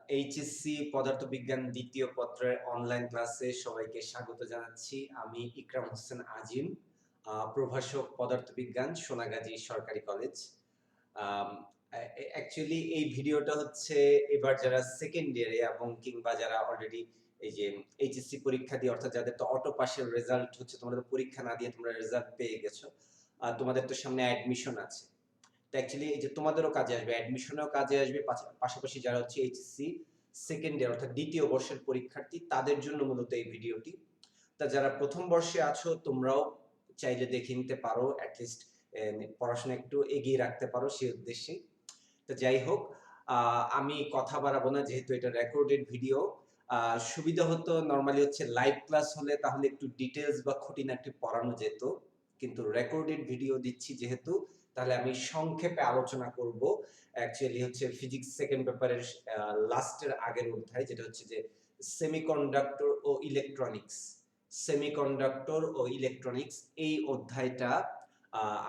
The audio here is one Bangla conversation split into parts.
এইচএসসি পদার্থবিজ্ঞান দ্বিতীয় পত্রের অনলাইন ক্লাসে সবাইকে স্বাগত জানাচ্ছি। আমি ইকরাম হোসেন আজিম, প্রভাষক পদার্থবিজ্ঞান, সোনাগাজী সরকারি কলেজ। অ্যাকচুয়ালি এই ভিডিওটা হচ্ছে এবার যারা সেকেন্ড ইয়ারে এবং কিংবা যারা অলরেডি এই যে এইচএসসি পরীক্ষা দিয়ে, অর্থাৎ যাদের তো অটো পাসের রেজাল্ট হচ্ছে, তোমরা তো পরীক্ষা না দিয়ে তোমরা রেজাল্ট পেয়ে গেছো, তোমাদের তো সামনে অ্যাডমিশন আছে। তো অ্যাকচুয়ালি এই যে তোমাদেরও কাজে আসবে, অ্যাডমিশনেও কাজে আসবে, পাশাপাশি যারা হচ্ছে এইচএসসি সেকেন্ড ইয়ার অর্থাৎ দ্বিতীয় বর্ষের পরীক্ষার্থী তাদের জন্য মূলত এই ভিডিওটি। তা যারা প্রথম বর্ষে আছো তোমরাও চাইলে দেখে নিতে পারো, অ্যাটলিস্ট পড়াশোনা একটু এগিয়ে রাখতে পারো সেই উদ্দেশ্যে। তো যাই হোক, আমি কথা বাড়াবো না, যেহেতু এটা রেকর্ডেড ভিডিও। সুবিধা হতো নর্মালি হচ্ছে লাইভ ক্লাস হলে তাহলে একটু ডিটেলস বা খুঁটিনাটি পড়ানো যেত, কিন্তু রেকর্ডেড ভিডিও দিচ্ছি যেহেতু, তাহলে আমি সংক্ষেপে আলোচনা করব। অ্যাকচুয়ালি হচ্ছে ফিজিক্স সেকেন্ড পেপারের লাস্টের আগের অধ্যায়, যেটা হচ্ছে যে সেমিকন্ডাক্টর ও ইলেকট্রনিক্স। সেমিকন্ডাক্টর ও ইলেকট্রনিক্স এই অধ্যায়টা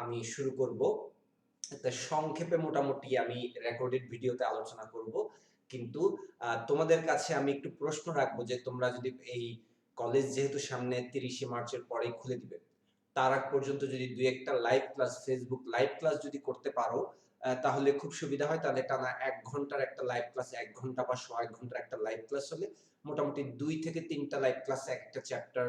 আমি শুরু করব। সংক্ষেপে মোটামুটি আমি রেকর্ডেড ভিডিওতে আলোচনা করব, কিন্তু তোমাদের কাছে আমি একটু প্রশ্ন রাখবো যে তোমরা যদি এই কলেজ যেহেতু সামনে 30শে মার্চের পরেই খুলে দিবে, তার আগ পর্যন্ত যদি দুই একটা live class, Facebook live class যদি করতে পারো তাহলে খুব সুবিধা হয়। তাহলে টানা 1 ঘন্টার একটা লাইভ ক্লাস, 1 ঘন্টা বা 1.5 ঘন্টার একটা লাইভ ক্লাস হলে মোটামুটি 2 থেকে 3টা লাইভ ক্লাসে একটা চ্যাপ্টার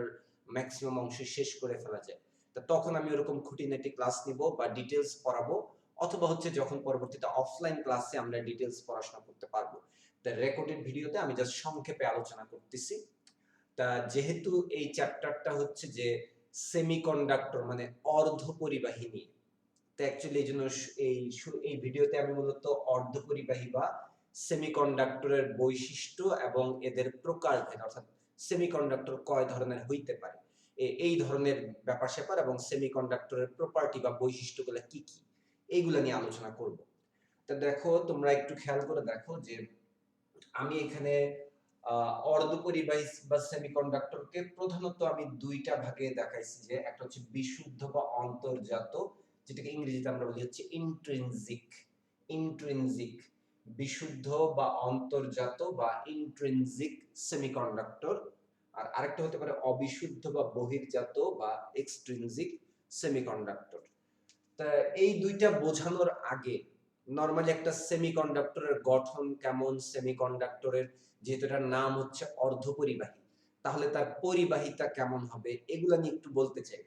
ম্যাক্সিমাম অংশ শেষ করে ফেলা যায়। তো তখন আমি ওরকম খুঁটিনাটি ক্লাস নিব বা ডিটেলস পড়াবো, অথবা হচ্ছে যখন পরবর্তীতে অফলাইন ক্লাসে আমরা ডিটেলস পড়াশোনা করতে পারবো। তা রেকর্ডেড ভিডিওতে আমি জাস্ট সংক্ষেপে আলোচনা করতেছি। তা যেহেতু এই চ্যাপ্টারটা হচ্ছে যে সেমিকন্ডাক্টর মানে অর্ধপরিবাহী নিয়ে, তো অ্যাকচুয়ালি এই জন্য এই ভিডিওতে আমি মূলত অর্ধপরিবাহী বা সেমিকন্ডাক্টরের বৈশিষ্ট্য এবং এদের প্রকারভেদ, অর্থাৎ সেমিকন্ডাক্টর কয় ধরনের হইতে পারে, এই ধরনের ব্যাপার স্যাপার এবং সেমিকন্ডাক্টরের প্রপার্টি বা বৈশিষ্ট্যগুলো কি কি, এইগুলা নিয়ে আলোচনা করব। তো দেখো, তোমরা একটু খেয়াল করে দেখো যে আমি এখানে অর্ধপরিবাহী বা সেমিকন্ডাক্টরকে প্রধানত আমি দুইটা ভাগে দেখাইছি, যে একটা হচ্ছে বিশুদ্ধ বা অন্তর্জাত, যেটাকে ইংরেজিতে আমরা বলি হচ্ছে ইন্ট্রিনজিক। ইন্ট্রিনজিক বিশুদ্ধ বা অন্তর্জাত বা ইন্ট্রিনজিক সেমিকন্ডাক্টর। আর আরেকটা হতে পারে অবিশুদ্ধ বা বহির্জাত বা এক্সট্রিনজিক সেমিকন্ডাক্টর। তা এই দুইটা বোঝানোর আগে নরমালি একটা সেমিকন্ডাক্টরের গঠন কেমন, সেমিকন্ডাক্টরের যেহেতু এটার নাম হচ্ছে অর্ধপরিবাহী, তাহলে তার পরিবাহিতা কেমন হবে, এগুলা নিয়ে একটু বলতে চাই।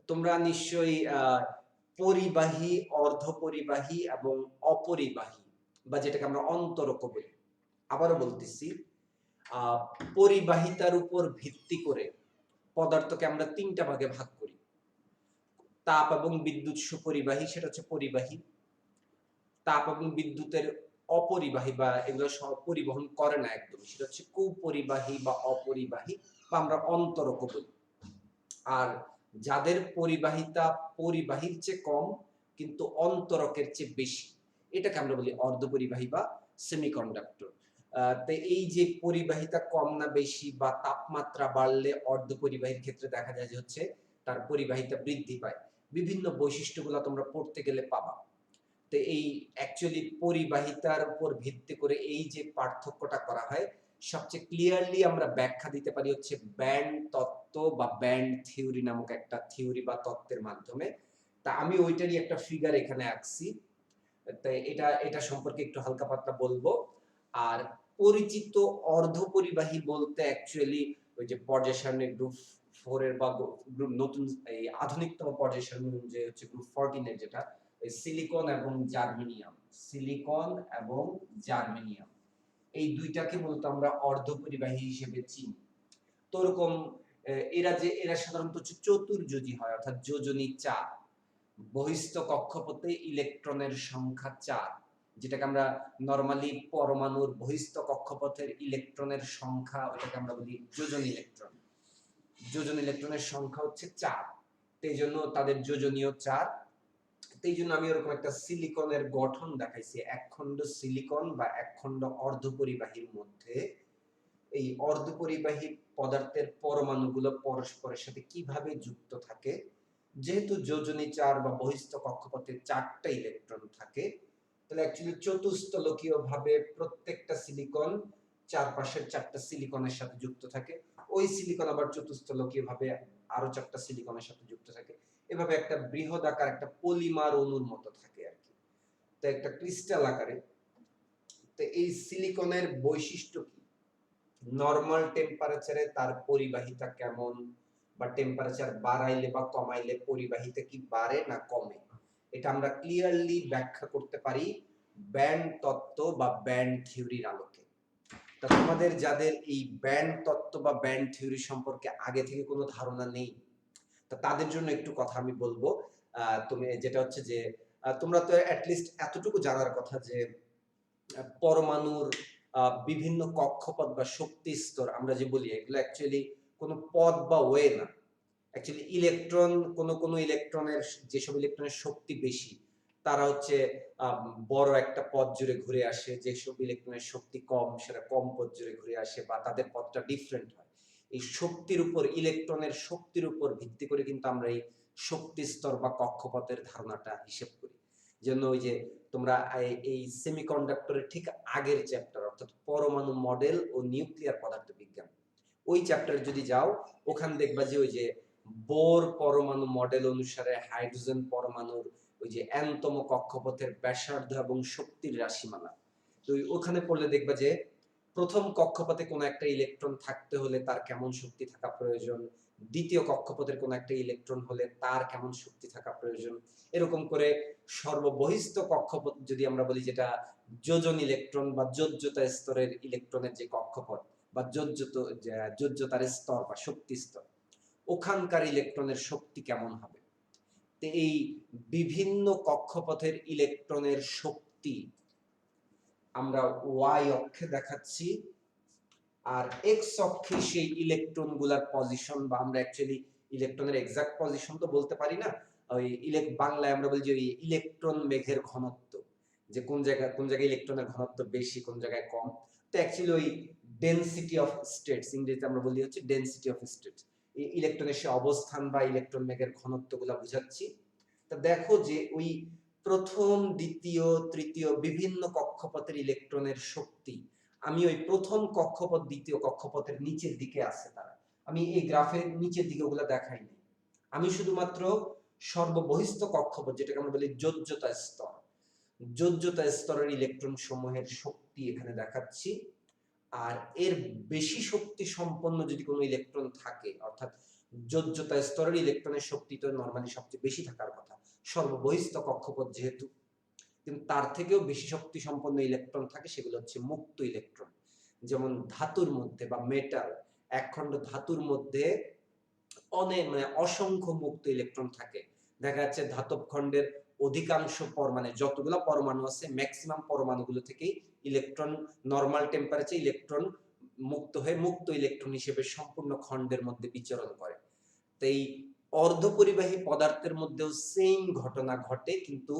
তোমরা নিশ্চয়ই পরিবাহী, অর্ধপরিবাহী এবং অপরিবাহী, বা যেটাকে আমরা অন্তরক বলি। আবারও বলতেছি, পরিবাহিতার উপর ভিত্তি করে পদার্থকে আমরা 3টা ভাগে ভাগ করি। তাপ এবং বিদ্যুৎ সুপরিবাহী, সেটা হচ্ছে পরিবাহী। তাপ এবং বিদ্যুতের অপরিবাহী বা এগুলো পরিবহন করে না একদম, সেটা হচ্ছে কুপরিবাহী বা অপরিবাহী, বা আমরা অন্তরক বলি। আর যাদের পরিবাহিতা পরিবাহীর চেয়ে কম কিন্তু অন্তরকের চেয়ে বেশি, এটাকে আমরা বলি অর্ধপরিবাহী বা সেমিকন্ডাক্টর। তো এই যে পরিবাহিতা কম না বেশি বা তাপমাত্রা বাড়লে অর্ধপরিবাহীর ক্ষেত্রে দেখা যায় যে হচ্ছে তার পরিবাহিতা বৃদ্ধি পায়। বিভিন্ন বৈশিষ্ট্যগুলো তোমরা পড়তে গেলে পাবা। তো এই অ্যাকচুয়ালি পরিবাহিতার উপর ভিত্তি করে এই যে পার্থক্যটা করা হয়, সবচেয়ে ক্লিয়ারলি আমরা ব্যাখ্যা দিতে পারি হচ্ছে ব্যান্ড তত্ত্ব বা ব্যান্ড থিওরি নামক একটা থিওরি বা তত্ত্বের মাধ্যমে। তা আমি ওইটারই একটা ফিগার এখানে আঁকছি, তাই এটা এটা সম্পর্কে একটু হালকা পাতলা বলবো। আর পরিচিত অর্ধপরিবাহী বলতে অ্যাকচুয়ালি ওই যে পর্যায় সারণী গ্রুপ 4 এর বা গ্রুপ নতুন এই আধুনিকতম পর্যায় সারণী যে হচ্ছে গ্রুপ 14 এর, যেটা সিলিকন এবং জার্মেনিয়াম, সিলিকন এবং জার্মেনিয়াম, এই দুইটাকে মূলত আমরা অর্ধপরিবাহী হিসেবে চিনি। তো ওরকম এরা সাধারণত হচ্ছে চতুর্যোজী হয়, অর্থাৎ যোজনী 4। বহিস্থ কক্ষপথে ইলেকট্রনের সংখ্যা 4, যেটাকে আমরা নরমালি পরমাণুর বহিস্থ কক্ষপথের ইলেকট্রনের সংখ্যা, ওটাকে আমরা বলি যোজন ইলেকট্রন। যোজন ইলেকট্রনের সংখ্যা হচ্ছে 4, এই জন্য তাদের যোজনীয় 4। এই জন্য আমি ওরকম একটা সিলিকনের গঠন দেখাইছি, একখণ্ড সিলিকন বা একখণ্ড অর্ধপরিবাহীর মধ্যে এই অর্ধপরিবাহী পদার্থের পরমাণুগুলো পরস্পরের সাথে কিভাবে যুক্ত থাকে। যেহেতু যোজনী 4 বা বহিস্থ কক্ষপথে 4টা ইলেকট্রন থাকে, তাহলে অ্যাকচুয়ালি চতুস্তলকীয় ভাবে প্রত্যেকটা সিলিকন চারপাশের 4টা সিলিকনের সাথে যুক্ত থাকে, ওই সিলিকন আবার চতুস্তলকীয় ভাবে আরো 4টা সিলিকনের সাথে যুক্ত থাকে, এভাবে একটা বৃহদাকার একটা পলিমার অণুর মতো থাকে আর কি। তো একটা ক্রিস্টাল আকারে। তো এই সিলিকনের বৈশিষ্ট্য কি? নরমাল টেম্পারেচারে তার পরিবাহিতা কেমন, বা টেম্পারেচার বাড়াইলে বা কমাইলে পরিবাহিতা কি বাড়ে না কমে, এটা আমরা ক্লিয়ারলি ব্যাখ্যা করতে পারি ব্যান্ড তত্ত্ব বা ব্যান্ড থিওরির আলোকে। তা তোমাদের যাদের এই ব্যান্ড তত্ত্ব বা ব্যান্ড থিওরি সম্পর্কে আগে থেকে কোনো ধারণা নেই, তা তাদের জন্য একটু কথা আমি বলবো। তুমি যেটা হচ্ছে যে তোমরা তো অ্যাটলিস্ট এতটুকু জানার কথা যে পরমাণুর বিভিন্ন কক্ষপথ বা শক্তি স্তর আমরা যে বলি, এগুলো অ্যাকচুয়ালি কোনো পদ বা ওয়ে না। অ্যাকচুয়ালি ইলেকট্রন, কোনো ইলেকট্রনের, যেসব ইলেকট্রনের শক্তি বেশি তারা হচ্ছে বড় একটা পথ জুড়ে ঘুরে আসে, যেসব ইলেকট্রনের শক্তি কম সেটা কম পথ জুড়ে ঘুরে আসে বা তাদের পথটা ডিফারেন্ট হয়। এই শক্তির উপর, ইলেকট্রনের শক্তির উপর ভিত্তি করে কিন্তু আমরা এই শক্তি স্তর বা কক্ষপথের ধারণাটা হিসেব করি। জন্য ওই যে তোমরা এই সেমিকন্ডাক্টরের ঠিক আগের চ্যাপ্টার অর্থাৎ পরমাণু মডেল ও নিউক্লিয়ার পদার্থবিজ্ঞান, ওই চ্যাপ্টারে যদি যাও ওখানে দেখবা যে ওই যে বোর পরমাণু মডেল অনুসারে হাইড্রোজেন পরমাণুর ওই যে এনতম কক্ষপথের ব্যাসার্ধ এবং শক্তির রাশিমালা, তো ওখানে পড়লে দেখবা যে প্রথম কক্ষপথে কোনো একটা ইলেকট্রন থাকতে হলে তার কেমন শক্তি থাকা প্রয়োজন, দ্বিতীয় কক্ষপথের কোনো একটা ইলেকট্রন হলে তার কেমন শক্তি থাকা প্রয়োজন, এরকম করে সর্ববহিস্থ কক্ষপথ যদি আমরা বলি, যেটা যোজন ইলেকট্রন বা যোজ্যতা স্তরের ইলেকট্রনের যে কক্ষপথ বা যোজ্যতার স্তর বা শক্তি স্তর, ওখানকার ইলেকট্রনের শক্তি কেমন হবে। তো এই বিভিন্ন কক্ষপথের ইলেকট্রনের শক্তি আমরা ওয়াই অক্ষে দেখাচ্ছি, আর এক্স অক্ষে সেই ইলেকট্রন গুলার পজিশন, বা আমরা অ্যাকচুয়ালি ইলেকট্রনের এক্সাক্ট পজিশন তো বলতে পারি না, ওই বাংলায় আমরা বলি যে ওই ইলেকট্রন মেঘের ঘনত্ব, যে কোন জায়গায় ইলেকট্রনের ঘনত্ব বেশি কোন জায়গায় কম। তো অ্যাকচুয়ালি ওই ডেনসিটি অফ স্টেটস, ইংরেজিতে আমরা বলি হচ্ছে ডেনসিটি অফ স্টেটস, এই ইলেকট্রনের সে অবস্থান বা ইলেকট্রন মেঘের ঘনত্ব গুলা বুঝাচ্ছি। তা দেখো যে ওই প্রথম, দ্বিতীয়, তৃতীয় বিভিন্ন কক্ষপথের ইলেকট্রনের শক্তি আমি ওই প্রথম কক্ষপথ দ্বিতীয় কক্ষপথের নিচের দিকে আছে তারা, আমি এই গ্রাফের নিচের দিকে ওগুলা দেখাইনি, আমি শুধুমাত্র সর্ববহিস্থ কক্ষপথ যেটাকে আমরা বলি যোজ্যতা স্তর, যোজ্যতা স্তরের ইলেকট্রন সমূহের শক্তি এখানে দেখাচ্ছি। আর এর বেশি শক্তি সম্পন্ন যদি কোনো ইলেকট্রন থাকে, অর্থাৎ যোজ্যতা স্তরের ইলেকট্রনের শক্তি তো নরমালি সবচেয়ে বেশি থাকার কথা সর্ববহিস্থ কক্ষপথ যেহেতু, কিন্তু তার থেকেও বেশি শক্তি সম্পন্ন ইলেকট্রন থাকে, সেগুলো হচ্ছে মুক্ত ইলেকট্রন। যেমন ধাতুর মধ্যে বা মেটাল, একখণ্ড ধাতুর মধ্যে অনেক অসংখ্য মুক্ত ইলেকট্রন থাকে। দেখা যাচ্ছে ধাতব খণ্ডের অধিকাংশ মানে যতগুলো পরমাণু আছে ম্যাক্সিমাম পরমাণুগুলো থেকেই ইলেকট্রন নরমাল টেম্পারেচারে ইলেকট্রন মুক্ত হয়ে মুক্ত ইলেকট্রন হিসেবে সম্পূর্ণ খণ্ডের মধ্যে বিচরণ করে। তো এই অর্ধপরিবাহী পদার্থের মধ্যেও সেম ঘটনা ঘটে, কিন্তু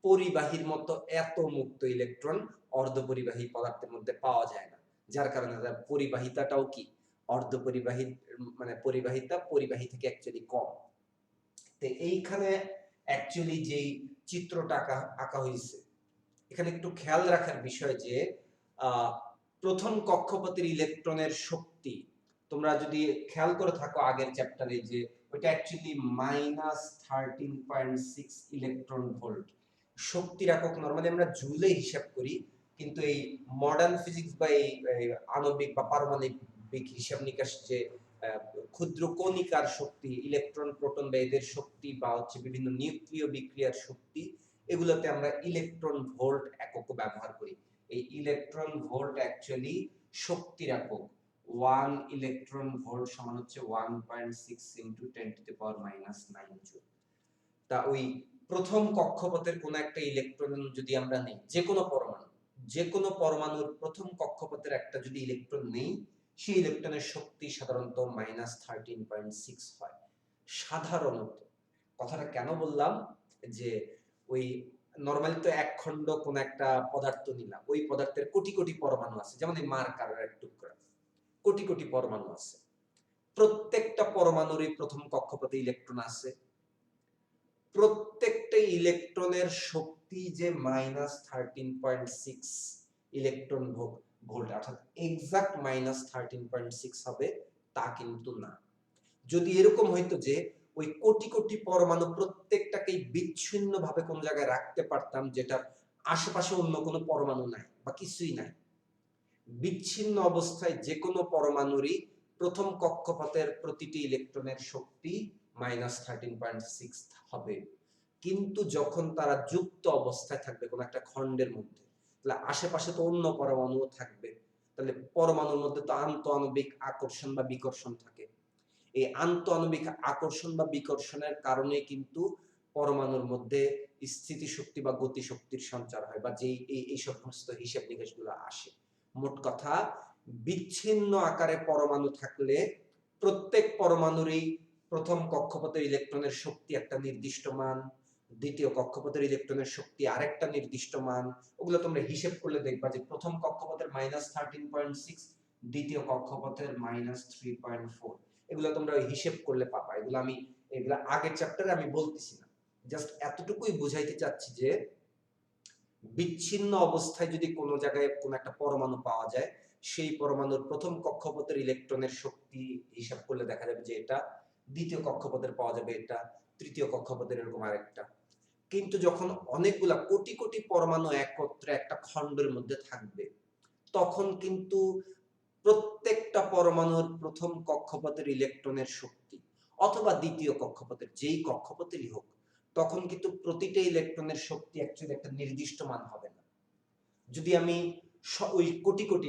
পরিবাহীর মতো এত মুক্ত ইলেকট্রন অর্ধপরিবাহী পদার্থের মধ্যে পাওয়া যায় না, যার কারণে তার পরিবাহিতাটাও কি অর্ধপরিবাহী, পরিবাহী থেকে অ্যাকচুয়ালি কম। তো এইখানে অ্যাকচুয়ালি যেই চিত্রটা আঁকা হয়েছে, এখানে একটু খেয়াল রাখার বিষয় যে প্রথম কক্ষপথের ইলেকট্রনের শক্তি তোমরা যদি খেয়াল করে থাকো আগের চ্যাপ্টারে, যে ওইটা অ্যাকচুয়ালি -13.6 ইলেকট্রন ভোল্ট শক্তির একক নরমালি আমরা জুলে হিসাব করি, কিন্তু এই মডার্ন ফিজিক্স বা এই আণবিক বা পারমাণবিক হিসাব নিকাশ যে ক্ষুদ্র কণিকার শক্তি, ইলেকট্রন প্রোটন বা এদের শক্তি, বা হচ্ছে বিভিন্ন নিউক্লিয় বিক্রিয়ার শক্তি, এগুলোতে আমরা ইলেকট্রন ভোল্ট একক ব্যবহার করি। এই ইলেকট্রন ভোল্ট অ্যাকচুয়ালি শক্তির একক। 1 ইলেকট্রন ভোল্ট সমান হচ্ছে 1.6 × 10⁻⁹ জুল। তা ওই প্রথম কক্ষপথের কোন একটা ইলেকট্রন যদি আমরা নেই, যে কোনো পরমাণুর প্রথম কক্ষপথের একটা যদি ইলেকট্রন নেই, সেই ইলেকট্রনের শক্তি সাধারণত -13.6 হয় সাধারণত। কথাটা কেন বললাম, যে ওই নরমালি তো এক খণ্ড কোন একটা পদার্থ নিলাম, ওই পদার্থের কোটি কোটি পরমাণু আছে, যেমন এই মার্কারের এক টুকরা, কোটি কোটি পরমাণু আছে, প্রত্যেকটা পরমাণুরই প্রথম কক্ষপথে ইলেকট্রন আছে। প্রত্যেকটা ইলেকট্রনের শক্তি যে -13.6 ইলেকট্রন ভোল্ট অর্থাৎ এক্সাক্ট -13.6 হবে তা কিন্তু না। যদি এরকম হইতো যে ওই কোটি কোটি পরমাণু প্রত্যেকটাকেই বিচ্ছিন্নভাবে কোন জায়গায় রাখতে পারতাম যেটার আশেপাশে অন্য কোনো পরমাণু নাই বা কিছুই নাই, বিচ্ছিন্ন অবস্থায় যে কোনো পরমাণুরই প্রথম কক্ষপথের প্রতিটি ইলেকট্রনের শক্তি -13.6 হবে। কিন্তু যখন তারা যুক্ত অবস্থায় থাকবে কোনো একটা খণ্ডের মধ্যে, তাহলে আশেপাশে তো অন্য পরমাণুও থাকবে, তাহলে পরমাণুর মধ্যে তো আন্তঃআণবিক আকর্ষণ বা বিকর্ষণ থাকে। এই আন্তঃআণবিক আকর্ষণ বা বিকর্ষণের কারণে কিন্তু পরমাণুর মধ্যে স্থিতিশক্তি বা গতিশক্তির সঞ্চার হয় বা যেই এই সমস্ত হিসাব নিকাশগুলো আসে। মোট কথা, বিচ্ছিন্ন আকারে পরমাণু থাকলে প্রত্যেক পরমাণুরই প্রথম কক্ষপথের ইলেকট্রনের শক্তি একটা নির্দিষ্ট মান, দ্বিতীয় কক্ষপথের ইলেকট্রনের শক্তি আরেকটা নির্দিষ্ট মান। ওগুলো তোমরা হিসেব করলে দেখবা যে প্রথম কক্ষপথের -13.6, দ্বিতীয় কক্ষপথের -3.4। এগুলো তোমরা হিসেব করলে পাবা। এগুলা আগের চ্যাপ্টারে আমি বলতেছি না, জাস্ট এতটুকুই বুঝাইতে চাচ্ছি যে বিচ্ছিন্ন অবস্থায় যদি কোনো জায়গায় কোনো একটা পরমাণু পাওয়া যায়, সেই পরমাণুর প্রথম কক্ষপথের ইলেকট্রনের শক্তি হিসাব করলে দেখা যাবে যে এটা, দ্বিতীয় কক্ষপথের পাওয়া যাবে এটা, তৃতীয় কক্ষপথের এরকম আরেকটা। কিন্তু যখন অনেকগুলা কোটি কোটি পরমাণু একত্রে একটা খণ্ডের মধ্যে থাকবে, তখন কিন্তু প্রত্যেকটা পরমাণুর প্রথম কক্ষপথের ইলেকট্রনের শক্তি অথবা দ্বিতীয় কক্ষপথের যেই কক্ষপথেরই হোক, তখন কিন্তু প্রতিটা ইলেকট্রনের শক্তি অ্যাকচুয়ালি একটা নির্দিষ্ট মান হবে না। যদি আমি ওই কোটি কোটি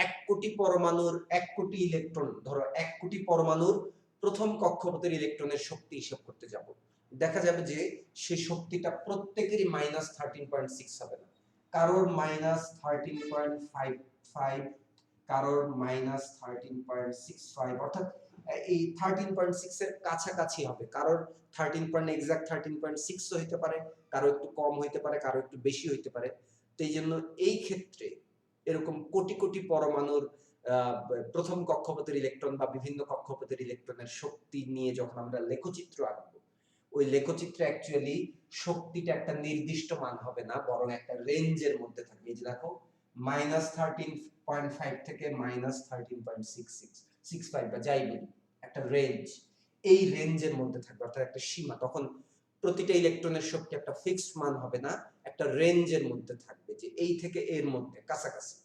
১ কোটি পরমাণুর ১ কোটি ইলেকট্রন, ধরো ১ কোটি পরমাণুর প্রথম কক্ষপথের ইলেকট্রনের শক্তি হিসাব করতে যাব, দেখা যাবে যে সেই শক্তিটা প্রত্যেকেরই -13.6 হবে না। কারোর -13.55, কারোর -13.65, অর্থাৎ এই 13.6 এর কাছাকাছি হবে। কারোর 13.6 ও হইতে পারে, কারো একটু কম হইতে পারে, কারো একটু বেশি হইতে পারে। তো এইজন্য এই ক্ষেত্রে এরকম কোটি কোটি পরমাণুর প্রথম কক্ষপথের ইলেকট্রন বা বিভিন্ন কক্ষপথের ইলেকট্রনের শক্তি নিয়ে যখন আমরা লেখচিত্র আঁকবো, ওই লেখচিত্রে অ্যাকচুয়ালি শক্তিটা একটা নির্দিষ্ট মান হবে না, বরং একটা রেঞ্জের মধ্যে থাকবে। এই যে দেখো, -13.5 থেকে -13.65 বা যাই বলি, একটা রেঞ্জ, এই রেঞ্জের মধ্যে থাকবে, অর্থাৎ একটা সীমা। তখন প্রতিটা ইলেকট্রনের শক্তি একটা ফিক্সড মান হবে না, একটা রেঞ্জের মধ্যে থাকবে, যে এই থেকে এর মধ্যে কাছাকাছি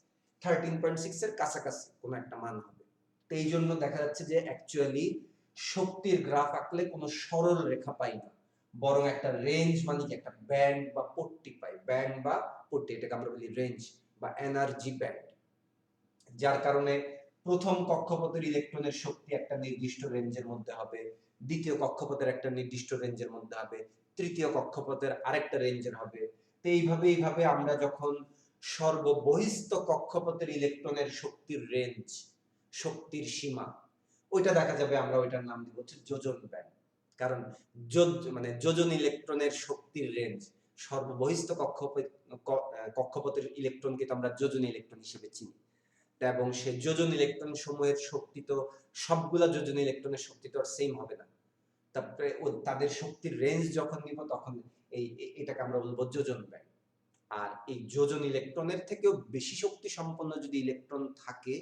13.6 এর কাছাকাছি কোনো একটা মান হবে। তো এই জন্য দেখা যাচ্ছে যে অ্যাকচুয়ালি শক্তির গ্রাফ আঁকলে কোনো সরল রেখা পাই না, বরং একটা রেঞ্জ মানে কি একটা ব্যান্ড বা পট্টি পাই। ব্যান্ড বা পট্টি, এটাকে আমরা বলি রেঞ্জ বা এনার্জি ব্যান্ড। যার কারণে প্রথম কক্ষপথের ইলেকট্রনের শক্তি একটা নির্দিষ্ট রেঞ্জের মধ্যে হবে, দ্বিতীয় কক্ষপথের একটা নির্দিষ্ট রেঞ্জের মধ্যে হবে, তৃতীয় কক্ষপথের আরেকটা রেঞ্জের হবে। তো এইভাবে আমরা যখন সর্ববহিস্থ কক্ষপথের ইলেকট্রনের শক্তির রেঞ্জ, শক্তির সীমা, ওইটা দেখা যাবে, আমরা ওইটার নাম দিব হচ্ছে যোজন ব্যান্ড। কারণ মানে যোজন ইলেকট্রনের শক্তির রেঞ্জ, সর্ববহিস্থ কক্ষপথের ইলেকট্রনকে তো আমরা যোজন ইলেকট্রন হিসেবে চিনি, এবং সেই যোজন ইলেকট্রন সমূহের শক্তি তো সবগুলা যোজন ইলেকট্রনের শক্তি তো আর সেম হবে না। তারপরে তাদের শক্তির রেঞ্জ যখন নিব, তখন এটাকে আমরা বলবো যোজন ব্যান্ড। আর এই যোজন ইলেকট্রনের থেকেও বেশি শক্তি সম্পন্ন যদি ইলেকট্রন থাকে,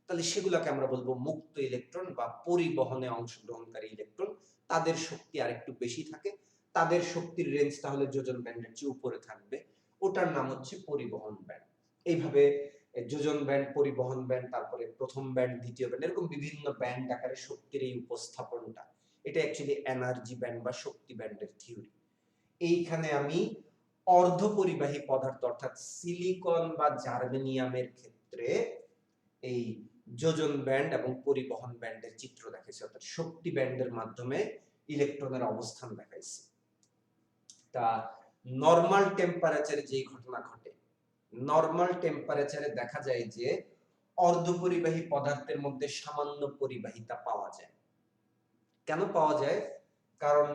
তাহলে সেগুলোকে আমরা বলবো মুক্ত ইলেকট্রন বা পরিবহনে অংশগ্রহণকারী ইলেকট্রন। তাদের শক্তি আরেকটু বেশি থাকে, তাদের শক্তির রেঞ্জ তাহলে যোজন ব্যান্ডের চেয়ে উপরে থাকবে, ওটার নাম হচ্ছে পরিবহন ব্যান্ড। এইভাবে যোজন ব্যান্ড, পরিবহন ব্যান্ড, তারপরে প্রথম ব্যান্ড, দ্বিতীয় ব্যান্ড, এরকম বিভিন্ন ব্যান্ড আকারে শক্তির এই উপস্থাপনটা, এটা অ্যাকচুয়ালি এনার্জি ব্যান্ড বা শক্তি ব্যান্ডের থিওরি। এইখানে আমি অর্ধপরিবাহী পদার্থ অর্থাৎ সিলিকন বা জার্মেনিয়ামের ক্ষেত্রে এই যোজন ব্যান্ড এবং পরিবহন ব্যান্ডের চিত্র দেখাইছি, অর্থাৎ শক্তি ব্যান্ডের মাধ্যমে ইলেকট্রনের অবস্থান দেখাইছি। তা নরমাল টেম্পারেচারে যে ঘটনা ঘটে, নরমাল টেম্পারেচারে দেখা যায় যে অর্ধপরিবাহী পদার্থের মধ্যে সামান্য পরিবাহিতা পাওয়া যায়। কেন পাওয়া যায়? কারণ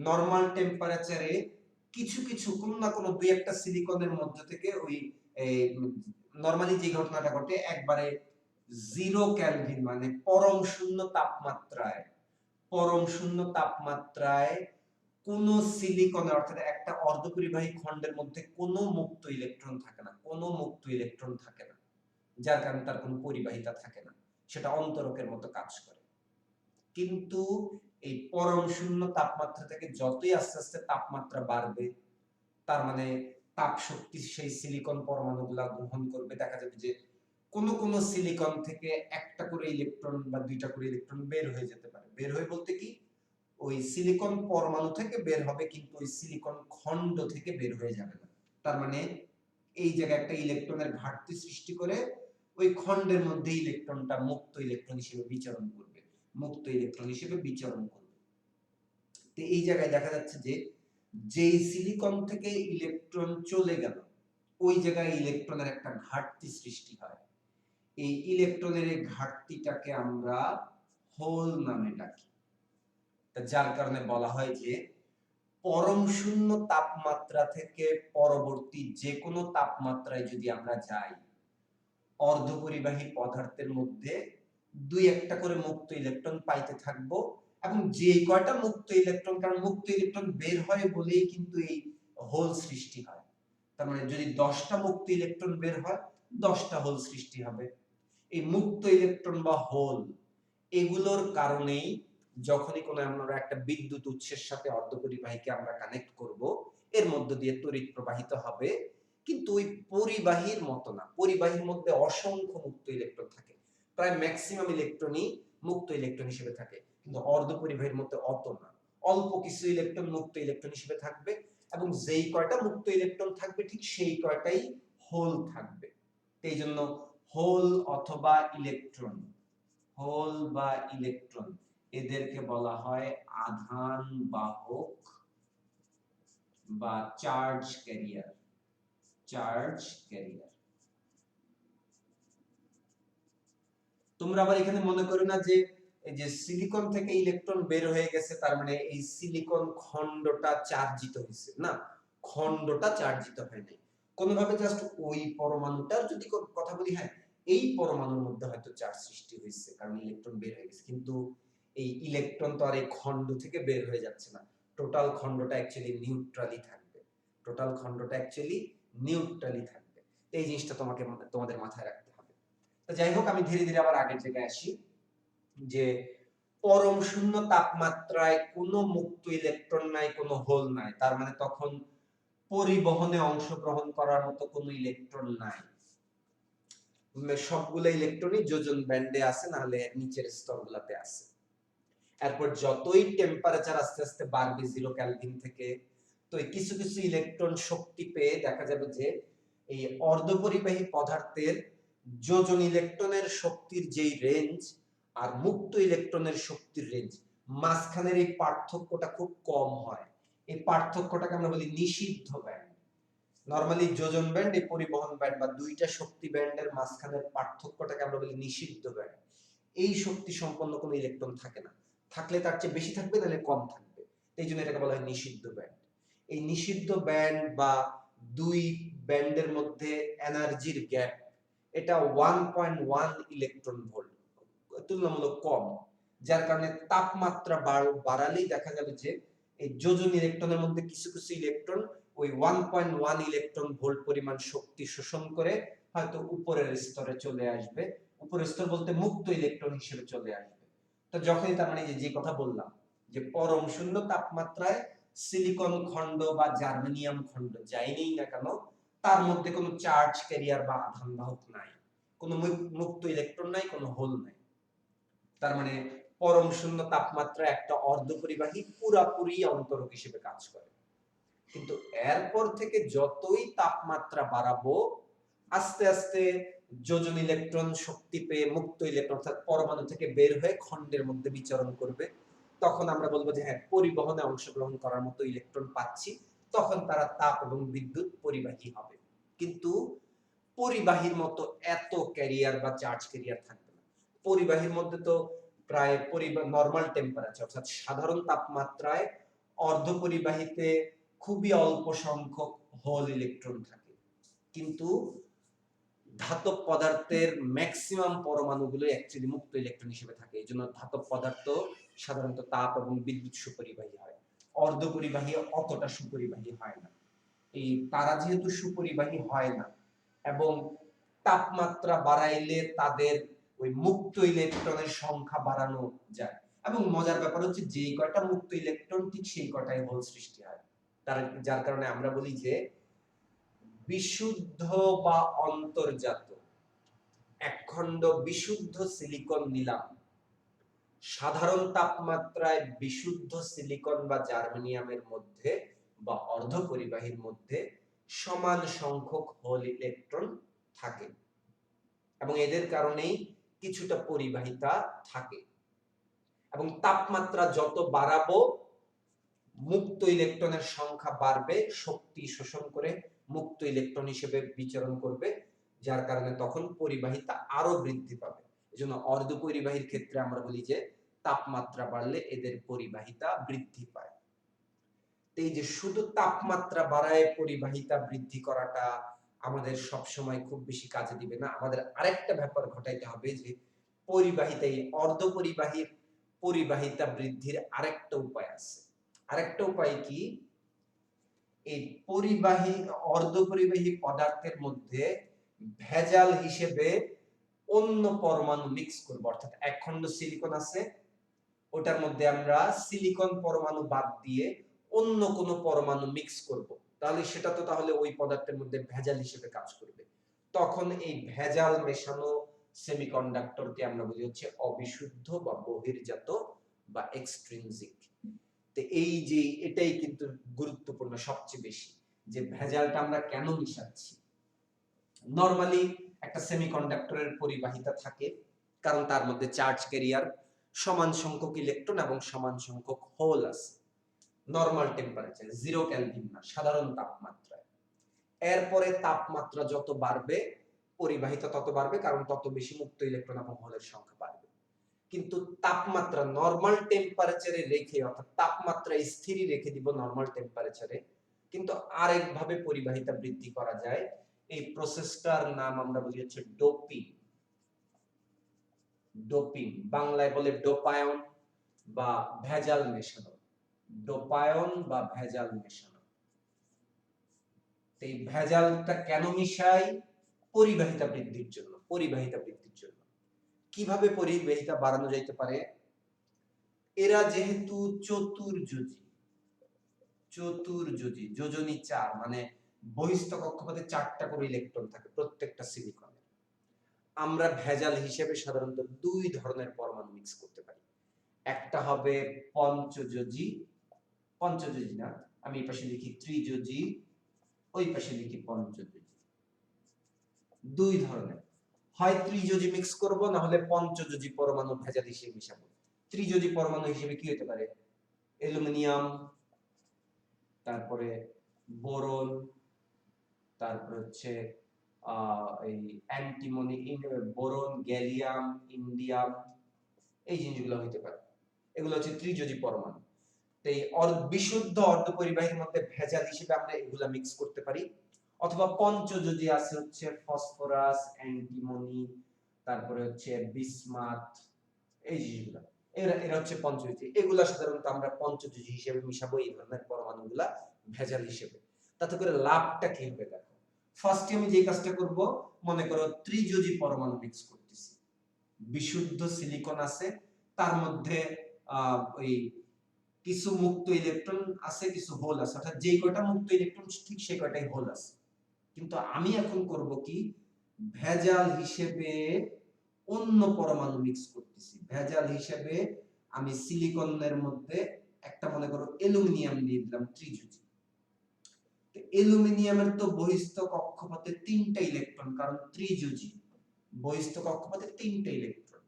নরমাল টেম্পারেচারে কিছু কিছু কোন না কোন দুই একটা সিলিকনের মধ্যে থেকে ওই নরমালি যে ঘটনাটা ঘটে, একবারে 0 কেলভিন মানে পরম শূন্য তাপমাত্রায় কোনো সিলিকনে অর্থাৎ একটা অর্ধপরিবাহী খণ্ডের মধ্যে কোনো মুক্ত ইলেকট্রন থাকে না, কোনো মুক্ত ইলেকট্রন থাকে না, যার কারণে তার কোনো পরিবাহিতা থাকে না, সেটা অন্তরকের মতো কাজ করে। কিন্তু এই পরম শূন্য তাপমাত্রা থেকে যতই আস্তে আস্তে তাপমাত্রা বাড়বে, তার মানে তাপ শক্তি সেই সিলিকন পরমাণুগুলা গ্রহণ করবে, দেখা যাবে যে কোন কোন সিলিকন থেকে একটা করে ইলেকট্রন বা দুইটা করে ইলেকট্রন বের হয়ে যেতে পারে। বের হয়ে বলতে কি, ওই সিলিকন পরমাণু থেকে বের হবে, কিন্তু ওই সিলিকন খন্ড থেকে বের হয়ে যাবে না। তার মানে এই জায়গায় একটা ইলেকট্রনের ঘাটতি সৃষ্টি করে ওই খন্ডের মধ্যে ইলেকট্রনটা মুক্ত ইলেকট্রন হিসেবে বিচরণ করবে, মুক্ত ইলেকট্রন হিসেবে বিচরণ করবে। তো এই জায়গায় দেখা যাচ্ছে যে যেই সিলিকন থেকে ইলেকট্রন চলে গেল, ওই জায়গায় ইলেকট্রনের একটা ঘাটতি সৃষ্টি হয়। এই ইলেকট্রনের এই ঘাটতিটাকে আমরা হোল নামে ডাকি। যার কারণে বলা হয় যে পরম শূন্য তাপমাত্রা থেকে পরবর্তী যে কোনো তাপমাত্রায় যদি আমরা যাই, অর্ধপরিবাহী পদার্থের মধ্যে দুই একটা করে মুক্ত ইলেকট্রন পাইতে থাকবো, এবং যে কয়টা মুক্ত ইলেকট্রন, কারণ মুক্ত ইলেকট্রন বের হয় বলেই কিন্তু এই হোল সৃষ্টি হয়। তার মানে যদি 10টা মুক্ত ইলেকট্রন বের হয়, 10টা হোল সৃষ্টি হবে। এই মুক্ত ইলেকট্রন বা হোল, এগুলোর কারণেই যখনই কোনো আমরা একটা বিদ্যুৎ উৎসের সাথে অর্ধপরিবাহীকে আমরা কানেক্ট করব, এর মধ্য দিয়ে তড়িৎ প্রবাহিত হবে। কিন্তু ওই পরিবাহীর মতো না, পরিবাহীর মধ্যে অসংখ্য মুক্ত ইলেকট্রন থাকে, প্রায় ম্যাক্সিমাম ইলেকট্রনই মুক্ত ইলেকট্রন হিসেবে থাকে। কিন্তু অর্ধপরিবাহীর মধ্যে অত না, অল্প কিছু ইলেকট্রন মুক্ত ইলেকট্রন হিসেবে থাকবে, এবং যেই কয়টা মুক্ত ইলেকট্রন থাকবে ঠিক সেই কয়টাই হোল থাকবে। এই জন্য হোল অথবা ইলেকট্রন, হোল বা ইলেকট্রন, এদেরকে বলা হয় আধান বাহক বা চার্জ ক্যারিয়ার, চার্জ ক্যারিয়ার। তোমরা আবার এখানে মনে করো না যে এই যে সিলিকন থেকে ইলেকট্রন বের হয়ে গেছে, তার মানে এই সিলিকন খণ্ডটা চার্জিত হয়েছে, না, খণ্ডটা চার্জিত হয় নাই। কোনোভাবে জাস্ট ওই পরমাণুটার যদি কথা বলি, হ্যাঁ এই পরমাণুর মধ্যে হয়তো চার্জ সৃষ্টি হয়েছে, কারণ ইলেকট্রন বের হয়ে গেছে, কিন্তু এই ইলেকট্রন তো আর এই খণ্ড থেকে বের হয়ে যাচ্ছে না। টোটাল খণ্ডটা অ্যাকচুয়ালি নিউট্রালি থাকবে, টোটাল খণ্ডটা অ্যাকচুয়ালি নিউট্রালি থাকবে। এই জিনিসটা তোমাদের মাথায় রাখতে হবে। তো যাই হোক, আমি ধীরে ধীরে আবার আগের জায়গায় আসি, যে পরম শূন্য তাপমাত্রায় কোনো মুক্ত ইলেকট্রন নাই, কোনো হোল নাই, তার মানে তখন পরিবহনে অংশগ্রহণ করার মতো কোনো ইলেকট্রন নাই। সবগুলো ইলেকট্রনই যোজন ব্যান্ডে আছে, নাহলে নিচের স্তরগুলোতে আছে। এরপর যতই টেম্পারেচার আস্তে আস্তে বাড়বে 0 কেলভিন থেকে, তো কিছু কিছু ইলেকট্রন শক্তি পেয়ে দেখা যাবে যে এই অর্ধপরিবাহী পদার্থের যোজন ইলেকট্রনের শক্তির যেই রেঞ্জ আর মুক্ত ইলেকট্রনের শক্তির রেঞ্জ, মাঝখানের এই পার্থক্যটা খুব কম হয়। এই পার্থক্যটাকে আমরা বলি নিষিদ্ধ ব্যান্ড। নরমালি যোজন ব্যান্ড, এই পরিবহন ব্যান্ড বা দুইটা শক্তি ব্যান্ডের মাঝখানের পার্থক্যটাকে আমরা বলি নিষিদ্ধ ব্যান্ড। এই শক্তি সম্পন্ন কোনো ইলেকট্রন থাকে না, থাকলে তার চেয়ে বেশি থাকবে, নাহলে কম থাকবে। এই জন্য এটাকে বলা হয় নিষিদ্ধ ব্যান্ড। এই নিষিদ্ধ ব্যান্ড বা দুই ব্যান্ডের মধ্যে এনার্জির গ্যাপ, এটা 1.1 ইলেকট্রন ভোল্ট, তুলনামূলক কম। যার কারণে তাপমাত্রা বাড়ালেই দেখা যাবে যে এই যোজন ইলেকট্রনের মধ্যে কিছু কিছু ইলেকট্রন ওই 1.1 ইলেকট্রন ভোল্ট পরিমাণ শক্তি শোষণ করে হয়তো উপরের স্তরে চলে আসবে, উপরের স্তর বলতে মুক্ত ইলেকট্রন হিসেবে চলে আসবে। তো যখনই, তার মানে যে কথা বললাম যে পরম শূন্য তাপমাত্রায় সিলিকন খণ্ড বা জার্মেনিয়াম খণ্ড যাই নেই না কেন, তার মধ্যে কোনো চার্জ ক্যারিয়ার বা আধান বাহক নাই, কোনো মুক্ত ইলেকট্রন নাই, কোনো হোল নাই। তার মানে পরম শূন্য তাপমাত্রা একটা অর্ধপরিবাহী পুরাপুরি অন্তরক হিসেবে কাজ করে। কিন্তু এরপর থেকে যতই তাপমাত্রা বাড়াবো, আস্তে আস্তে যোজন ইলেকট্রন শক্তি পেয়ে মুক্ত ইলেকট্রন অর্থাৎ পরমাণু থেকে বের হয়ে খণ্ডের মধ্যে বিচরণ করবে। তখন আমরা বলবো যে হ্যাঁ, পরিবহনে অংশগ্রহণ করার মতো ইলেকট্রন পাচ্ছি, তখন তারা তাপ এবং বিদ্যুৎ পরিবাহী হবে। কিন্তু পরিবাহীর মতো এত ক্যারিয়ার বা চার্জ ক্যারিয়ার থাকবে না। পরিবাহীর মধ্যে তো প্রায় নরমাল টেম্পারেচার অর্থাৎ সাধারণ তাপমাত্রায় অর্ধপরিবাহীতে খুবই অল্প সংখ্যক হোল ইলেকট্রন থাকে, কিন্তু ধাতব পদার্থের ম্যাক্সিমাম পরমাণুগুলো অ্যাকচুয়ালি মুক্ত ইলেকট্রন হিসেবে থাকে। এই জন্য ধাতব পদার্থ সাধারণত তাপ এবং বিদ্যুৎ সুপরিবাহী হয়। অর্ধপরিবাহী অতটা সুপরিবাহী হয় না। এই তারা যেহেতু সুপরিবাহী হয় না এবং তাপমাত্রা বাড়াইলে তাদের ওই মুক্ত ইলেকট্রনের সংখ্যা বাড়ানো যায়, এবং মজার ব্যাপার হচ্ছে যেই কয়টা মুক্ত ইলেকট্রন ঠিক সেই কয়টাই হোল সৃষ্টি হয়। যার কারণে আমরা বলি যে বিশুদ্ধ বা অন্তর্জাত একখণ্ড বিশুদ্ধ সিলিকন নিলাম, সাধারণ তাপমাত্রায় বিশুদ্ধ সিলিকন বা জার্মেনিয়ামের মধ্যে বা অর্ধপরিবাহীর মধ্যে সমান সংখ্যক হোল ইলেকট্রন থাকে এবং এদের কারণেই কিছুটা পরিবাহিতা থাকে। এবং তাপমাত্রা যত বাড়াবো মুক্ত ইলেকট্রনের সংখ্যা বাড়বে, শক্তি শোষণ করে মুক্ত ইলেকট্রন হিসেবে বিচরণ করবে, যার কারণে তখন পরিবাহিতা আরো বৃদ্ধি পাবে। এজন্য অর্ধপরিবাহীর ক্ষেত্রে আমরা বলি যে তাপমাত্রা বাড়লে এদের পরিবাহিতা বৃদ্ধি পায়। এই যে শুধু তাপমাত্রা বাড়ায় পরিবাহিতা বৃদ্ধি করাটা আমাদের সব সময় খুব বেশি কাজে দিবে না। আমাদের আরেকটা ব্যাপার ঘটাইতে হবে যে পরিবাহিতা, এই অর্ধপরিবাহীর পরিবাহিতা বৃদ্ধির আরেকটা উপায় আছে। আরেকটা উপায় কি, এই পরিবাহী অর্ধপরিবাহী পদার্থের মধ্যে ভেজাল হিসেবে অন্য পরমাণু মিক্স করব। অর্থাৎ একখণ্ড সিলিকন আছে, ওটার মধ্যে আমরা সিলিকন পরমাণু বাদ দিয়ে অন্য কোনো পরমাণু মিক্স করব, তাহলে সেটা তো তাহলে ওই পদার্থের মধ্যে ভেজাল হিসেবে কাজ করবে। তখন এই ভেজাল মেশানো সেমিকন্ডাক্টরকে আমরা বলি হচ্ছে অবিশুদ্ধ বা বহির্জাত বা এক্সট্রিনজিক। তো এই যে এটাই কিন্তু গুরুত্বপূর্ণ সবচেয়ে বেশি, যে ভেজালটা আমরা কেন মিশাচ্ছি। নরমালি একটা সেমিকন্ডাক্টরের পরিবাহিতা থাকে কারণ তার মধ্যে চার্জ ক্যারিয়ার, সমান সংখ্যক ইলেকট্রন এবং সমান সংখ্যক হোল আছে। নরমাল টেম্পারেচার 0 কেলভিন না, সাধারণ তাপমাত্রায়। এরপরে তাপমাত্রা যত বাড়বে পরিবাহিতা তত বাড়বে, কারণ তত বেশি মুক্ত ইলেকট্রন এবং হোলের সংখ্যা বাড়বে। কিন্তু তাপমাত্রা নরমাল টেম্পারেচারে রেখে, অর্থাৎ তাপমাত্রা স্থিরই রেখে দিব নরমাল টেম্পারেচারে, কিন্তু আরেকভাবে পরিবাহিতা বৃদ্ধি করা যায়। এই প্রসেসটার নাম আমরা বলি হচ্ছে ডোপিং। ডোপিং বাংলায় বলে ডোপায়ন বা ভেজাল মেশানো। ডোপায়ন বা ভেজাল মেশানো। এই ভেজালটা কেন মিশাই? পরিবাহিতা বৃদ্ধির জন্য। পরিবাহিতা বৃদ্ধির জন্য কিভাবে পরিবাহিতা বাড়ানো যাইতে পারে? এরা যেহেতু চতুর্যোজী, যোজনী 4 মানে বহিস্থ কক্ষপথে 4টা করে ইলেকট্রন থাকে প্রত্যেকটা সিলিকনে। আমরা ভেজাল হিসেবে সাধারণত 2 ধরনের পরমাণু মিক্স করতে পারি। একটা হবে পঞ্চযোজী, না, আমি এই পাশে লিখি ত্রিযোজী, ওই পাশে লিখি পঞ্চযোজী। 2 ধরনের, হয় ত্রিযোজী মিক্স করব, না হলে পঞ্চযোজী পরমাণু ভেজাল হিসেবে মিশাবো। ত্রিযোজী পরমাণু হিসেবে কি হতে পারে? অ্যালুমিনিয়াম, তারপরে বোরন, তারপর হচ্ছে এই অ্যান্টিমনি, বোরন, গ্যালিয়াম, ইন্ডিয়াম, এই জিনিসগুলো হতে পারে। এগুলো হচ্ছে ত্রিযোজী পরমাণু। তো এই বিশুদ্ধ অর্ধপরিবাহীর মধ্যে ভেজাল হিসেবে আমরা এগুলা মিক্স করতে পারি। অথবা পঞ্চযোজী আছে হচ্ছে ফসফরাস, অ্যান্টিমনি, তারপরে হচ্ছে বিসমাথ, এই জিনিসগুলো। এরা হচ্ছে পঞ্চযোজী। এগুলা সাধারণত আমরা পঞ্চযোজী হিসেবে মিশাবো এই ধরনের পরমাণুগুলা ভেজাল হিসেবে। তাতে করে লাভটা কি হবে দেখো। ফার্স্টে আমি যে কাজটা করব, মনে করো ত্রিযোজী পরমাণু মিক্স করতেছি। বিশুদ্ধ সিলিকন আছে, তার মধ্যে ওই কিছু মুক্ত ইলেকট্রন আছে, কিছু হোল আছে, অর্থাৎ যে কয়টা মুক্ত ইলেকট্রন ঠিক সেই কয়টাই হোল আছে। কিন্তু আমি এখন করব কি, ভেজাল হিসেবে অন্য পরমাণু মিক্স করতেছি। ভেজাল হিসেবে আমি সিলিকনের মধ্যে একটা মনে করো অ্যালুমিনিয়াম দিয়ে দিলাম ত্রিযোজী। অ্যালুমিনিয়ামের তো বহিস্থ কক্ষপথে 3টা ইলেকট্রন, কারণ ত্রিযোজী। বহিস্থ কক্ষপথে 3টা ইলেকট্রন,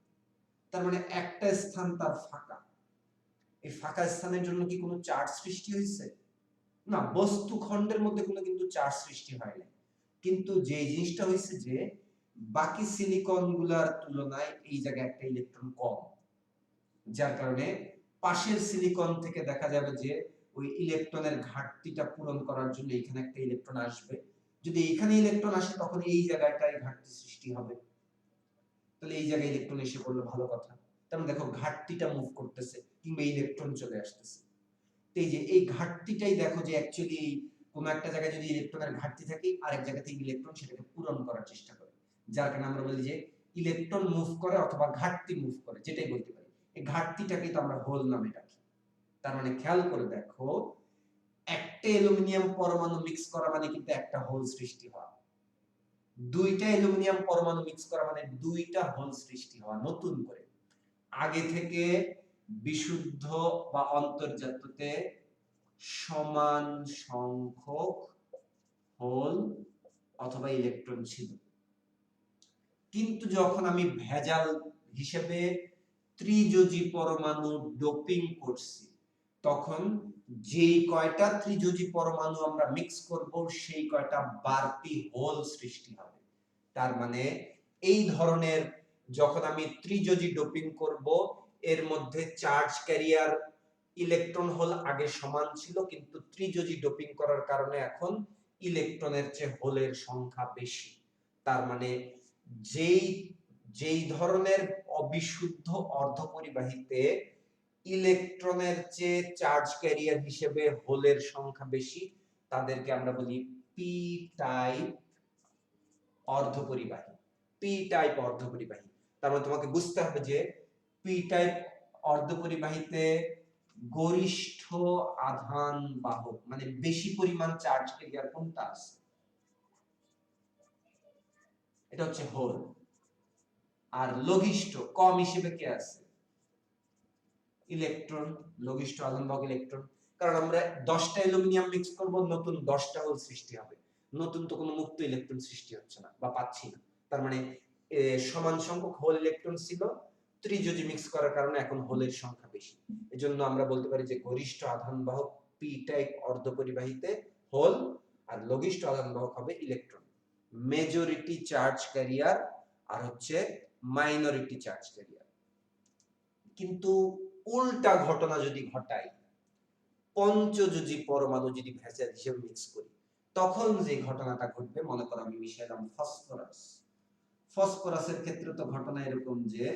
তার মানে একটা স্থান তার ফাঁকা। এই ফাঁকা স্থানের জন্য কি কোনো চার্জ সৃষ্টি হয়েছে? না, বস্তু খণ্ডের মধ্যে কোনো কিন্তু চার্জ সৃষ্টি হয় না। কিন্তু যে জিনিসটা হয়েছে যে বাকি সিলিকন গুলার তুলনায় এই জায়গায় একটা ইলেকট্রন কম, যার কারণে পাশের সিলিকন থেকে দেখা যাবে যে ওই ইলেকট্রনের ঘাটতিটা পূরণ করার জন্য এখানে একটা ইলেকট্রন আসবে। যদি এখানে ইলেকট্রন আসে তখন এই জায়গাটায় ঘাটতি সৃষ্টি হবে, তাহলে এই জায়গায় ইলেকট্রন এসে পড়লে ভালো কথা। তাহলে দেখো ঘাটতিটা মুভ করতেছে কিংবা ইলেকট্রন চলে আসতেছে। এই যে এই ঘাটতিটাই দেখো যে অ্যাকচুয়ালি কোন একটা জায়গায় যদি ইলেকট্রনের ঘাটতি থাকে আরেক জায়গা থেকে ইলেকট্রন সেটাকে পূরণ করার চেষ্টা করে, যার কারণে আমরা বলি যে ইলেকট্রন মুভ করে অথবা ঘাটতি মুভ করে, যেটাই বলতে পারি। এই ঘাটতিটাকে তো আমরা হোল নামে ডাকি। তার মানে খেয়াল করে দেখো, একটা অ্যালুমিনিয়াম পরমাণু মিক্স করা মানে কিন্তু একটা হোল সৃষ্টি হওয়া, দুইটা অ্যালুমিনিয়াম পরমাণু মিক্স করা মানে দুইটা হোল সৃষ্টি হওয়া নতুন করে। আগে থেকে বিশুদ্ধ বা অন্তর্জাততে সমান সংখ্যক হোল অথবা ইলেকট্রন ছিল, কিন্তু যখন আমি ভেজাল হিসেবে ত্রিযোজী পরমাণু ডোপিং করছি, তখন যেই কয়টা ত্রিযোজী পরমাণু আমরা মিক্স করব সেই কয়টা বাড়তি হোল সৃষ্টি হবে। তার মানে এই ধরনের যখন আমি ত্রিযোজী ডোপিং করব, এর মধ্যে চার্জ ক্যারিয়ার ইলেকট্রন হোল আগে সমান ছিল, কিন্তু ত্রিযোজী ডোপিং করার কারণে এখন ইলেকট্রনের চেয়ে হোলের সংখ্যা বেশি। তার মানে যেই যেই ধরনের অবিশুদ্ধ অর্ধপরিবাহীতে ইলেকট্রনের চেয়ে চার্জ ক্যারিয়ার হিসেবে হোলের সংখ্যা বেশি, তাদেরকে আমরা বলি পি টাইপ অর্ধপরিবাহী। P type অর্ধপরিবাহী। তার মানে তোমাকে বুঝতে হবে যে পি টাইপ অর্ধপরিবাহীতে গরিষ্ঠ আধান বাহক মানে বেশি পরিমাণ চার্জ ক্যারিয়ার কোনটা আছে? এটা হচ্ছে হোল। আর লঘিষ্ঠ কম হিসেবে কে আছে? ইলেকট্রন। লঘিষ্ঠ আধান বাহক ইলেকট্রন। কারণ আমরা 10টা অ্যালুমিনিয়াম মিক্স করব, নতুন 10টা হোল সৃষ্টি হবে, নতুন তো কোনো মুক্ত ইলেকট্রন সৃষ্টি হচ্ছে না বা পাচ্ছি না। তার মানে সমান সংখ্যক হোল ইলেকট্রন ছিল, ত্রিযোজী মিক্স করার কারণে এখন হোলের সংখ্যা বেশি। এজন্য আমরা বলতে পারি যে গরিষ্ঠ আধান বাহক পি টাইপ অর্ধপরিবাহীতে হোল, আর লঘিষ্ঠ আধান বাহক হবে ইলেকট্রন। মেজরিটি চার্জ ক্যারিয়ার আর হচ্ছে মাইনরিটি চার্জ ক্যারিয়ার। কিন্তু উল্টা ঘটনা যদি ঘটাই, পঞ্চযোজী পরমাণু যদি ভেজাল হিসেবে মিক্স করি, তখন যে ঘটনাটা ঘটবে, মনে করো আমি মিশাইলাম ফসফরাস। ফসফরাসের ক্ষেত্রে তো ঘটনা এরকম যে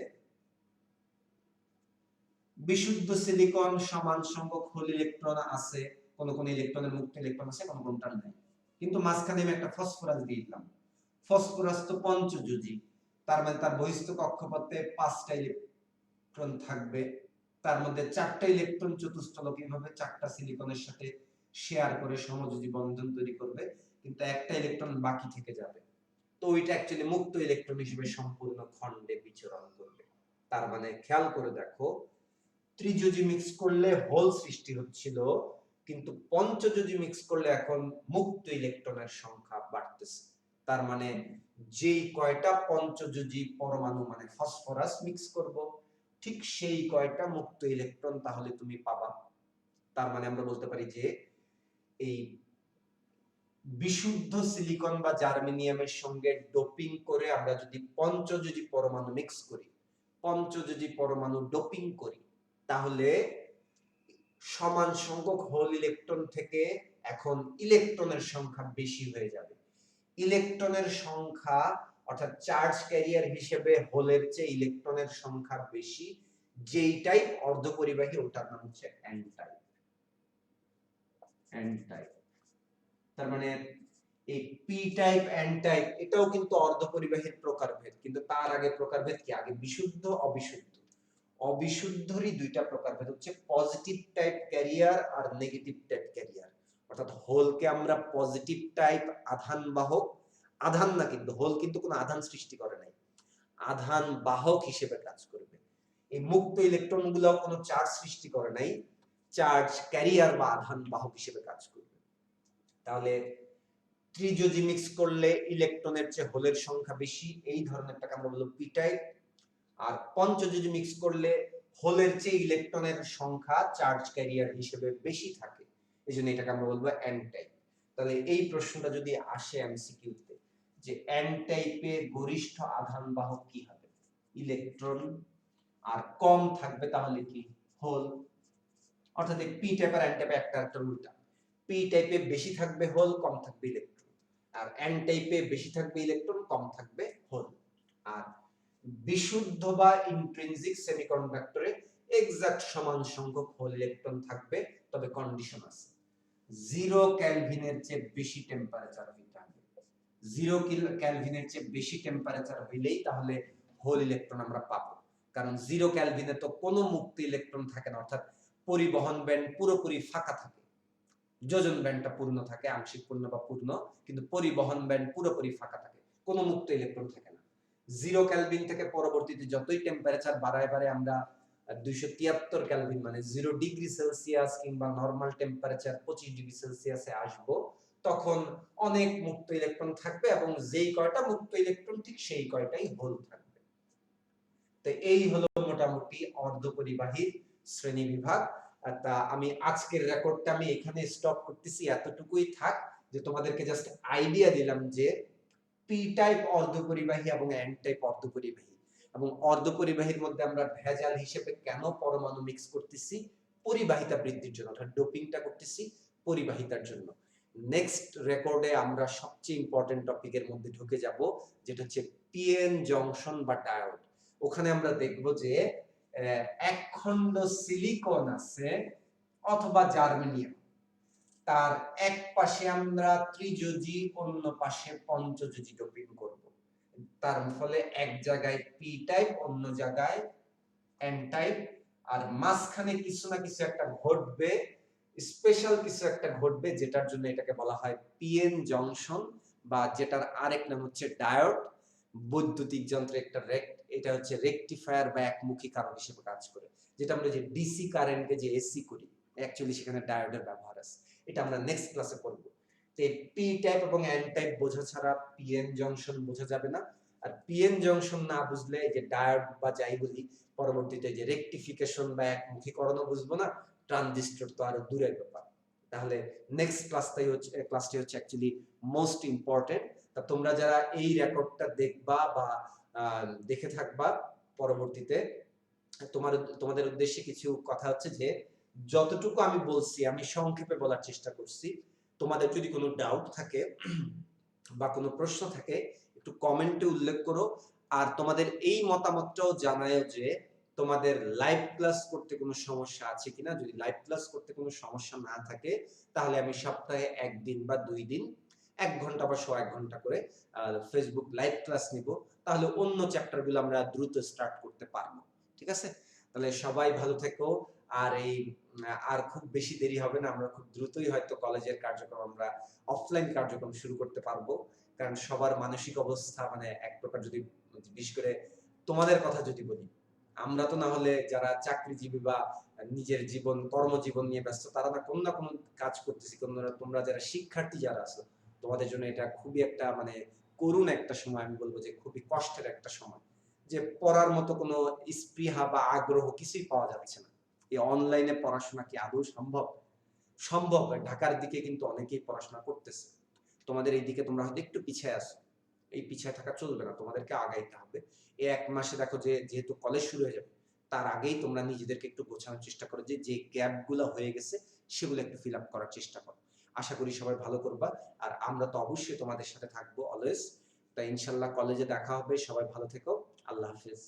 বিশুদ্ধ সিলিকন সমান সংখ্যক হোল ইলেকট্রন আছে, কোন কোন ইলেকট্রনের মুক্ত ইলেকট্রন আছে, কোন কোনটার নাই, কিন্তু মাঝখানে আমি একটা ফসফরাস দিয়ে দিলাম। ফসফরাস তো পঞ্চযোজী, তার মানে তার বহিস্থ কক্ষপথে 5টা ইলেকট্রন থাকবে, তার মধ্যে 4টা ইলেকট্রন চতুস্থলকীয়ভাবে 4টা সিলিকনের সাথে শেয়ার করে সমযোজী বন্ধন তৈরি করবে, কিন্তু একটা ইলেকট্রন বাকি থেকে যাবে। তো ওইটা অ্যাকচুয়ালি মুক্ত ইলেকট্রন হিসেবে সম্পূর্ণ খণ্ডে বিচরণ করবে। তার মানে খেয়াল করে দেখো, ত্রিযোজী মিক্স করলে হোল সৃষ্টি হচ্ছিল, কিন্তু পঞ্চযোজী মিক্স করলে এখন মুক্ত ইলেকট্রনের সংখ্যা বাড়তেছে। তার মানে যেই কয়টা পঞ্চযোজী পরমাণু মানে ফসফরাস মিক্স করব, ঠিক সেই কয়টা মুক্ত ইলেকট্রন তাহলে তুমি পাবা। তার মানে আমরা বলতে পারি যে এই বিশুদ্ধ সিলিকন বা জার্মেনিয়ামের সঙ্গে ডোপিং করে আমরা যদি পঞ্চযোজী পরমাণু মিক্স করি, পঞ্চযোজী পরমাণু ডোপিং করি, তাহলে সমান সংখ্যক হোল ইলেকট্রন থেকে এখন ইলেকট্রনের সংখ্যা বেশি হয়ে যাবে। ইলেকট্রনের সংখ্যা অর্থাৎ চার্জ ক্যারিয়ার হিসেবে হোলের চেয়ে ইলেকট্রনের সংখ্যা বেশি, যেই টাইপ অর্ধপরিবাহী ওটার নাম হচ্ছে এন টাইপ। N type. তার মানে এই পি টাইপ এন টাইপ এটাও কিন্তু অর্ধপরিবাহীর প্রকারভেদ, কিন্তু তার আগে প্রকারভেদ কি? আগে বিশুদ্ধ অবিশুদ্ধ। অবিশুদ্ধরই দুইটা প্রকারভেদ হচ্ছে পজিটিভ টাইপ ক্যারিয়ার আর নেগেটিভ টাইপ ক্যারিয়ার। অর্থাৎ হোলকে আমরা পজিটিভ টাইপ আধান বাহক, আধান না কিন্তু হোল কিন্তু কোনো আধান সৃষ্টি করে নাই, আধান বাহক হিসেবে কাজ করবে। এই মুক্ত ইলেকট্রন গুলো কোনো চার্জ সৃষ্টি করে নাই, চার্জ ক্যারিয়ার বা আধান বাহক হিসেবে কাজ করবে। তাহলে ত্রিযোজী মিক্স করলে ইলেকট্রনের চেয়ে হোলের সংখ্যা বেশি, এই ধরনেরটাকে আমরা বলবো পি টাইপ। আর পঞ্চযোজী মিক্স করলে হোলের চেয়ে ইলেকট্রনের সংখ্যা চার্জ ক্যারিয়ার হিসেবে বেশি থাকে, এইজন্য এটাকে আমরা বলবো এন টাইপ। তাহলে এই প্রশ্নটা যদি আসে এমসিকিউতে যে এন টাইপে গরিষ্ঠ আধান বাহক কি হবে? ইলেকট্রন। আর কম থাকবে তাহলে কি? হোল। অর্থাৎ এই পি টাইপ আর এন টাইপে একটা উল্টা। পি টাইপে বেশি থাকবে হোল, কম থাকবে ইলেকট্রন, আর এন টাইপে বেশি থাকবে ইলেকট্রন, কম থাকবে হোল। আর বিশুদ্ধ বা ইন্ট্রিনসিক সেমিকন্ডাক্টরে এক্সাক্ট সমান সংখ্যক হোল ইলেকট্রন থাকবে, তবে কন্ডিশন আছে। 0 কেলভিনের চেয়ে বেশি টেম্পারেচার হইতে হবে। 0 কেলভিনের চেয়ে বেশি টেম্পারেচার হইলেই তাহলে হোল ইলেকট্রন আমরা পাবো। কারণ 0 কেলভিনে তো কোনো মুক্ত ইলেকট্রন থাকে না, অর্থাৎ পরিবহন ব্যান্ড পুরোপুরি ফাঁকা থাকে। যোজন ব্যান্ডটা পূর্ণ থাকে, আংশিক পূর্ণ বা পূর্ণ, কিন্তু পরিবহন ব্যান্ড পুরোপুরি ফাঁকা থাকে, কোনো মুক্ত ইলেকট্রন থাকে না। 0 কেলভিন থেকে পরবর্তীতে যতই টেম্পারেচার বাড়ায় আমরা 273 কেলভিন মানে 0 ডিগ্রি সেলসিয়াস কিংবা নরমাল টেম্পারেচার 25 ডিগ্রি সেলসিয়াসে আসব, তখন অনেক মুক্ত ইলেকট্রন থাকবে এবং যেই কয়টা মুক্ত ইলেকট্রন ঠিক সেই কয়টাই হোল থাকবে। তো এই হলো মোটামুটি অর্ধপরিবাহীর শ্রেণীবিভাগ। তা আমি আজকের রেকর্ডটা আমি এখানে স্টপ করতেছি, এতটুকুই থাক যে তোমাদেরকে জাস্ট আইডিয়া দিলাম যে পি টাইপ অর্ধপরিবাহী এবং এন টাইপ অর্ধপরিবাহী, এবং অর্ধপরিবাহীর মধ্যে আমরা ভেজাল হিসেবে কেন পরমাণু মিক্স করতেছি, পরিবাহিতা বৃদ্ধির জন্য, অর্থাৎ ডোপিংটা করতেছি পরিবাহিতার জন্য। নেক্সট রেকর্ডে আমরা সবচেয়ে ইম্পর্টেন্ট টপিকের মধ্যে ঢুকে যাব, যেটা হচ্ছে পিএন জংশন বা ডায়োড। ওখানে আমরা দেখব যে এক খণ্ড সিলিকন আছে অথবা জার্মেনিয়াম, তার এক পাশে আমরা ত্রিযোজী, অন্য পাশে পঞ্চযোজী ডোপিং করব। তার ফলে এক জায়গায় পি টাইপ, অন্য জায়গায় এন টাইপ, আর মাঝখানে কিছু না কিছু একটা ঘটবে, স্পেশাল কিছু একটা ঘটবে, যেটার জন্য এটাকে বলা হয় পিএন জংশন, বা যেটার আরেক নাম হচ্ছে ডায়োড। বৈদ্যুতিক যন্ত্রে একটা এটা হচ্ছে রেকটিফায়ার বা একমুখী কারক হিসেবে কাজ করে, যেটা আমরা যে ডিসি কারেন্টকে যে এসি করি, অ্যাকচুয়ালি সেখানে ডায়োডের ব্যবহার আছে। এটা আমরা নেক্সট ক্লাসে পড়ব। তো এই পি টাইপ এবং এন টাইপ বোঝা ছাড়া পিএন জংশন বোঝা যাবে না। আর পিএন জংশন না বুঝলে এই যে ডায়োড বা যাই বলি, পরবর্তীতে যে রেকটিফিকেশন বা একমুখীকরণও বুঝবো না, ট্রানজিস্টর তো আরো দূরের ব্যাপার। তাহলে নেক্সট ক্লাসটি হচ্ছে অ্যাকচুয়ালি মোস্ট ইম্পর্টেন্ট। তা তোমরা যারা এই রেকর্ডটা দেখবা বা দেখে থাকবা, পরবর্তীতে তোমাদের উদ্দেশ্যে কিছু কথা হচ্ছে যে, যতটুকু আমি বলছি আমি সংক্ষেপে বলার চেষ্টা করছি। তোমাদের যদি কোনো ডাউট থাকে বা কোনো প্রশ্ন থাকে, একটু কমেন্টে উল্লেখ করো। আর তোমাদের এই মতামতটাও জানাও যে তোমাদের লাইভ ক্লাস করতে কোনো সমস্যা আছে কিনা। যদি লাইভ ক্লাস করতে কোনো সমস্যা না থাকে, তাহলে আমি সপ্তাহে 1 দিন বা 2 দিন 1 ঘন্টা বা 1.5 ঘন্টা করে ফেসবুক লাইভ ক্লাস নিব। তাহলে অন্য চ্যাপ্টারগুলো আমরা দ্রুত স্টার্ট করতে পারবো। ঠিক আছে? তাহলে সবাই ভালো থেকো। আর আর খুব বেশি দেরি হবে না, আমরা খুব দ্রুতই হয়তো কলেজের কার্যক্রম, আমরা অফলাইন কার্যক্রম শুরু করতে পারবো। কারণ সবার মানসিক অবস্থা মানে এক প্রকার, যদি বিশেষ করে তোমাদের কথা যদি বলি, আমরা তো না হলে যারা চাকরিজীবী বা নিজের জীবন কর্মজীবন নিয়ে ব্যস্ত, তারা না কোনো কাজ করতেছি, তোমরা যারা শিক্ষার্থী যারা আছো, তোমাদের জন্য এটা খুবই একটা মানে করুণ একটা সময়। আমি বলবো যে খুবই কষ্টের একটা সময়, যে পড়ার মতো কোনো স্পৃহা বা আগ্রহ কিছুই পাওয়া যাচ্ছে না। এই অনলাইনে পড়াশোনা কি আদৌ সম্ভব? সম্ভব। ঢাকার দিকে কিন্তু অনেকেই পড়াশোনা করতেছে। তোমাদের এই দিকে তোমরা হয়তো একটু পিছিয়ে আছো। এই পিছিয়ে থাকা চলবে না, তোমাদেরকে আগাইতে হবে। এই 1 মাসে দেখো যে যেহেতু কলেজ শুরু হয়ে যাবে, তার আগেই তোমরা নিজেদেরকে একটু গোছানোর চেষ্টা করো, যে গ্যাপ গুলো হয়ে গেছে সেগুলো একটু ফিল আপ করার চেষ্টা করো। আশা করি সবাই ভালো করবা। আর আমরা তো অবশ্যই তোমাদের সাথে থাকবো অলওয়েজ। তাই ইনশাআল্লাহ কলেজে দেখা হবে। সবাই ভালো থেকো। আল্লাহ হাফেজ।